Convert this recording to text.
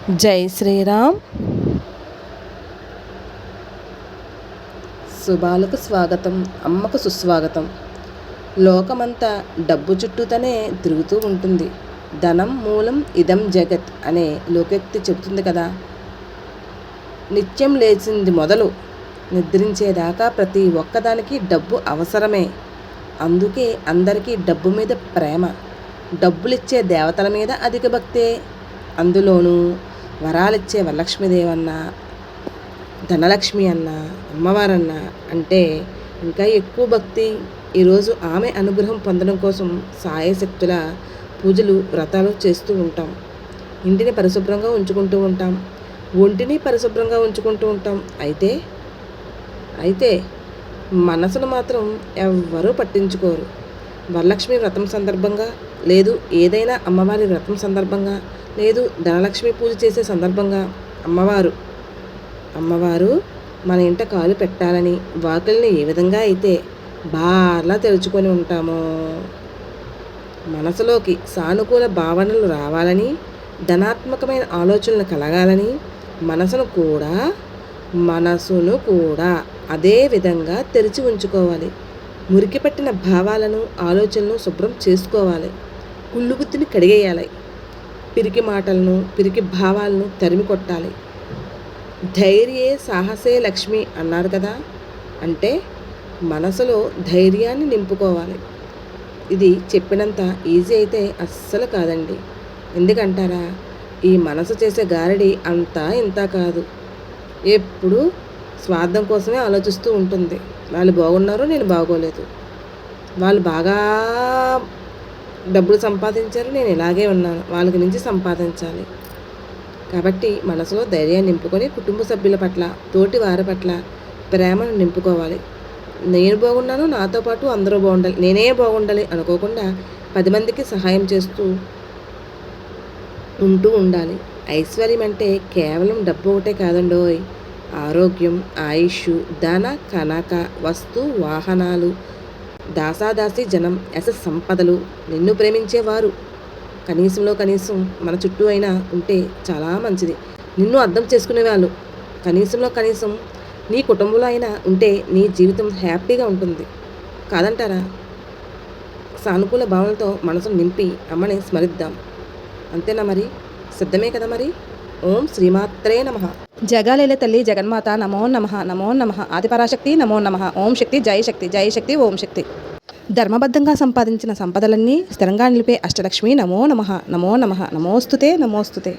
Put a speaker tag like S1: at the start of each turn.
S1: జై శ్రీరామ్. శుభాలకు స్వాగతం, అమ్మకు సుస్వాగతం. లోకమంతా డబ్బు చుట్టూతోనే తిరుగుతూ ఉంటుంది. ధనం మూలం ఇదం జగత్ అనే లోకోక్తి చెబుతుంది కదా. నిత్యం లేచింది మొదలు నిద్రించేదాకా ప్రతి ఒక్కదానికి డబ్బు అవసరమే. అందుకే అందరికీ డబ్బు మీద ప్రేమ, డబ్బులిచ్చే దేవతల మీద అధిక భక్తే. అందులోనూ వరాలిచ్చే వరలక్ష్మీదేవన్న, ధనలక్ష్మి అన్న, అమ్మవారన్న అంటే ఇంకా ఎక్కువ భక్తి. ఈరోజు ఆమె అనుగ్రహం పొందడం కోసం సాయశక్తుల పూజలు, వ్రతాలు చేస్తూ ఉంటాం. ఇంటిని పరిశుభ్రంగా ఉంచుకుంటూ ఉంటాం, ఒంటిని పరిశుభ్రంగా ఉంచుకుంటూ ఉంటాం. అయితే మనసును మాత్రం ఎవ్వరూ పట్టించుకోరు. వరలక్ష్మి వ్రతం సందర్భంగా, లేదు ఏదైనా అమ్మవారి వ్రతం సందర్భంగా, లేదు ధనలక్ష్మి పూజ చేసే సందర్భంగా అమ్మవారు మన ఇంట కాలు పెట్టాలని వాకిలిని ఏ విధంగా అయితే బార్లా తెరుచుకొని ఉంటామో, మనసులోకి సానుకూల భావనలు రావాలని, ధనాత్మకమైన ఆలోచనలు కలగాలని మనసును కూడా అదే విధంగా తెరిచి ఉంచుకోవాలి. మురికి పట్టిన భావాలను, ఆలోచనలను శుభ్రం చేసుకోవాలి. కుళ్ళుబుద్ధిని కడిగేయాలి. పిరికి మాటలను, పిరికి భావాలను తరిమి కొట్టాలి. ధైర్యే సాహసే లక్ష్మి అన్నారు కదా. అంటే మనసులో ధైర్యాన్ని నింపుకోవాలి. ఇది చెప్పినంత ఈజీ అయితే అస్సలు కాదండి. ఎందుకంటారా, ఈ మనసు చేసే గారడి అంతా ఇంత కాదు. ఎప్పుడూ స్వార్థం కోసమే ఆలోచిస్తూ ఉంటుంది. వాళ్ళు బాగున్నారు, నేను బాగోలేదు. వాళ్ళు బాగా డబ్బులు సంపాదించారు, నేను ఇలాగే ఉన్నాను, వాళ్ళకి నుంచి సంపాదించాలి. కాబట్టి మనసులో ధైర్యాన్ని నింపుకొని కుటుంబ సభ్యుల పట్ల, తోటి వారి పట్ల ప్రేమను నింపుకోవాలి. నేను బాగున్నాను, నాతో పాటు అందరూ బాగుండాలి, నేనే బాగుండాలి అనుకోకుండా 10 మందికి సహాయం చేస్తూ ఉండాలి. ఐశ్వర్యం అంటే కేవలం డబ్బు ఒకటే కాదండోయ్. ఆరోగ్యం, ఆయుష్, ధన కనక, వస్తు వాహనాలు, దాసాదాసి జనం, సంపదలు, నిన్ను ప్రేమించేవారు కనీసం మన చుట్టూ అయినా ఉంటే చాలా మంచిది. నిన్ను అర్థం చేసుకునే వాళ్ళు కనీసం నీ కుటుంబంలో అయినా ఉంటే నీ జీవితం హ్యాపీగా ఉంటుంది కాదంటారా? సానుకూల భావనలతో మనసును నింపి అమ్మని స్మరిద్దాం. అంతేనా మరి? సిద్ధమే కదా మరి? ఓం శ్రీమాత్రే నమః.
S2: జగాలేలే తల్లి జగన్మాత నమో నమః. నమో నమః. ఆదిపరాశక్తి నమో నమః. ఓం శక్తి, జై శక్తి, జై శక్తి, ఓం శక్తి. ధర్మబద్ధంగా సంపాదించిన సంపదలన్నీ స్థిరంగా నిలిపే అష్టలక్ష్మి నమో నమః. నమో నమః. నమోస్తుతే, నమోస్తుతే.